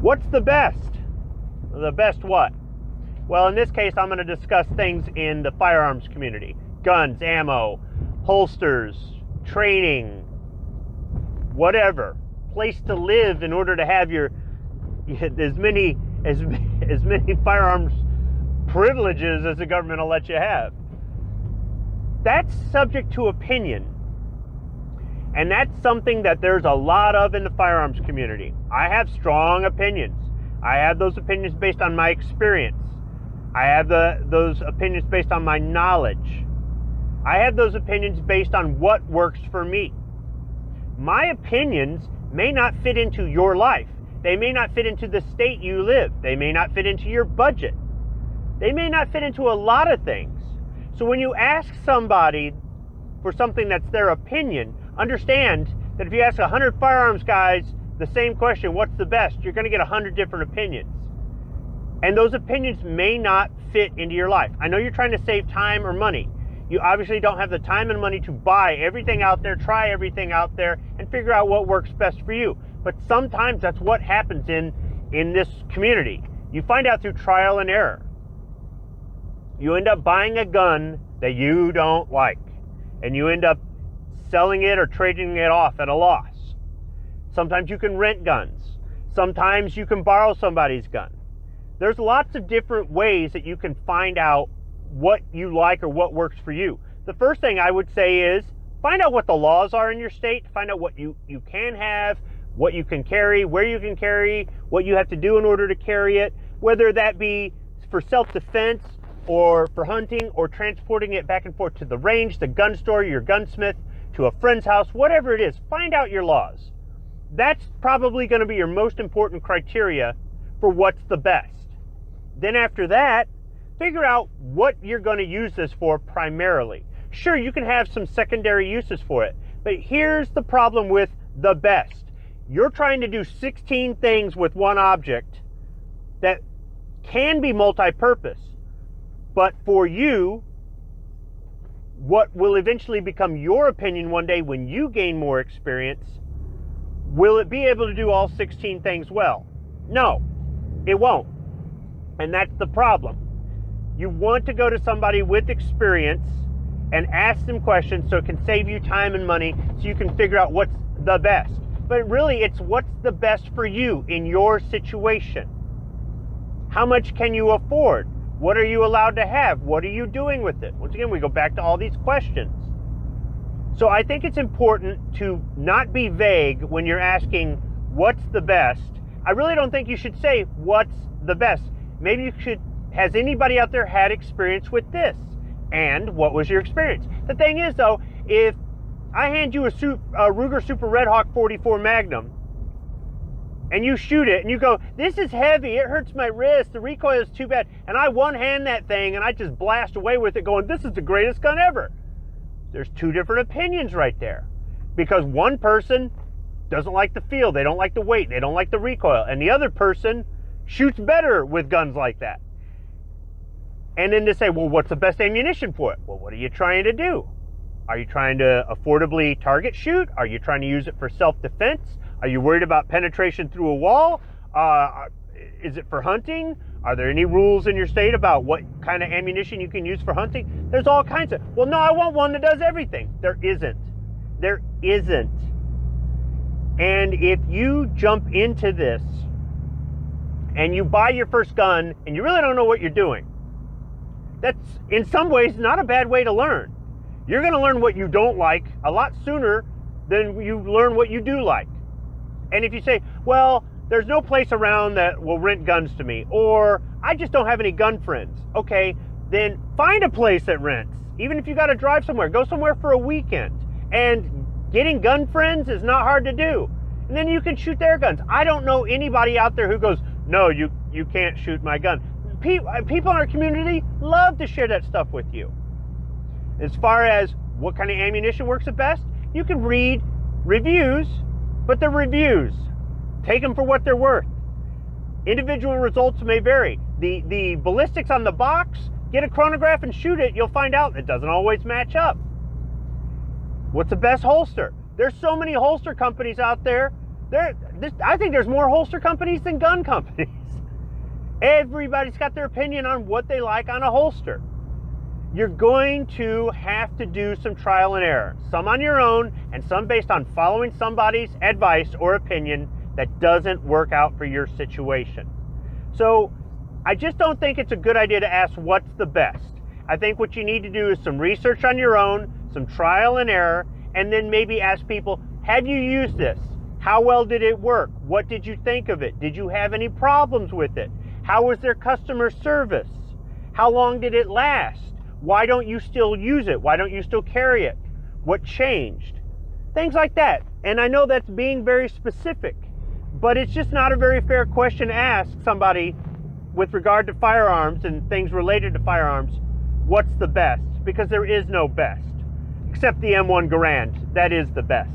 What's the best? The best what? Well, in this case, I'm going to discuss things in the firearms community. Guns, ammo, holsters, training, whatever. Place to live in order to have your as many firearms privileges as the government will let you have. That's subject to opinion. And that's something that there's a lot of in the firearms community. I have strong opinions. I have those opinions based on my experience. I have those opinions based on my knowledge. I have those opinions based on what works for me. My opinions may not fit into your life. They may not fit into the state you live. They may not fit into your budget. They may not fit into a lot of things. So when you ask somebody for something that's their opinion, understand that if you ask 100 firearms guys the same question, what's the best, you're going to get 100 different opinions. And those opinions may not fit into your life. I know you're trying to save time or money. You obviously don't have the time and money to buy everything out there, try everything out there, and figure out what works best for you. But sometimes that's what happens in this community. You find out through trial and error. You end up buying a gun that you don't like, and you end up selling it or trading it off at a loss. Sometimes you can rent guns. Sometimes you can borrow somebody's gun. There's lots of different ways that you can find out what you like or what works for you. The first thing I would say is find out what the laws are in your state. Find out what you can have, what you can carry, where you can carry, what you have to do in order to carry it, whether that be for self-defense or for hunting or transporting it back and forth to the range, the gun store, your gunsmith, to a friend's house, whatever it is. Find out your laws. That's probably going to be your most important criteria for what's the best. Then after that, figure out what you're going to use this for primarily. Sure, you can have some secondary uses for it, but here's the problem with the best. You're trying to do 16 things with one object that can be multi-purpose, but for you, what will eventually become your opinion one day when you gain more experience, will it be able to do all 16 things well? No, it won't. And that's the problem. You want to go to somebody with experience and ask them questions so it can save you time and money so you can figure out what's the best. But really, it's what's the best for you in your situation. How much can you afford? What are you allowed to have? What are you doing with it? Once again, we go back to all these questions. So I think it's important to not be vague when you're asking what's the best. I really don't think you should say what's the best. Maybe you should, has anybody out there had experience with this? And what was your experience? The thing is though, if I hand you a Ruger Super Red Hawk 44 Magnum and you shoot it and you go, this is heavy, it hurts my wrist, the recoil is too bad, and I one-hand that thing and I just blast away with it going, this is the greatest gun ever. There's two different opinions right there. Because one person doesn't like the feel, they don't like the weight, they don't like the recoil, and the other person shoots better with guns like that. And then to say, well, what's the best ammunition for it? Well, what are you trying to do? Are you trying to affordably target shoot? Are you trying to use it for self-defense? Are you worried about penetration through a wall? Is it for hunting? Are there any rules in your state about what kind of ammunition you can use for hunting? There's all kinds of, well, no, I want one that does everything. There isn't. There isn't. And if you jump into this and you buy your first gun and you really don't know what you're doing, that's in some ways not a bad way to learn. You're going to learn what you don't like a lot sooner than you learn what you do like. And if you say, well, there's no place around that will rent guns to me, or I just don't have any gun friends. Okay, then find a place that rents. Even if you got to drive somewhere, go somewhere for a weekend. And getting gun friends is not hard to do. And then you can shoot their guns. I don't know anybody out there who goes, no, you can't shoot my gun. People in our community love to share that stuff with you. As far as what kind of ammunition works the best, you can read reviews, but they're reviews. Take them for what they're worth. Individual results may vary. The ballistics on the box, get a chronograph and shoot it, you'll find out it doesn't always match up. What's the best holster? There's so many holster companies out there I think there's more holster companies than gun companies. Everybody's got their opinion on what they like on a holster. You're going to have to do some trial and error, some on your own and some based on following somebody's advice or opinion that doesn't work out for your situation. So I just don't think it's a good idea to ask what's the best. I think what you need to do is some research on your own, some trial and error, and then maybe ask people, have you used this? How well did it work? What did you think of it? Did you have any problems with it? How was their customer service? How long did it last? Why don't you still use it? Why don't you still carry it? What changed? Things like that. And I know that's being very specific, but it's just not a very fair question to ask somebody with regard to firearms and things related to firearms, what's the best? Because there is no best, except the M1 Garand. That is the best.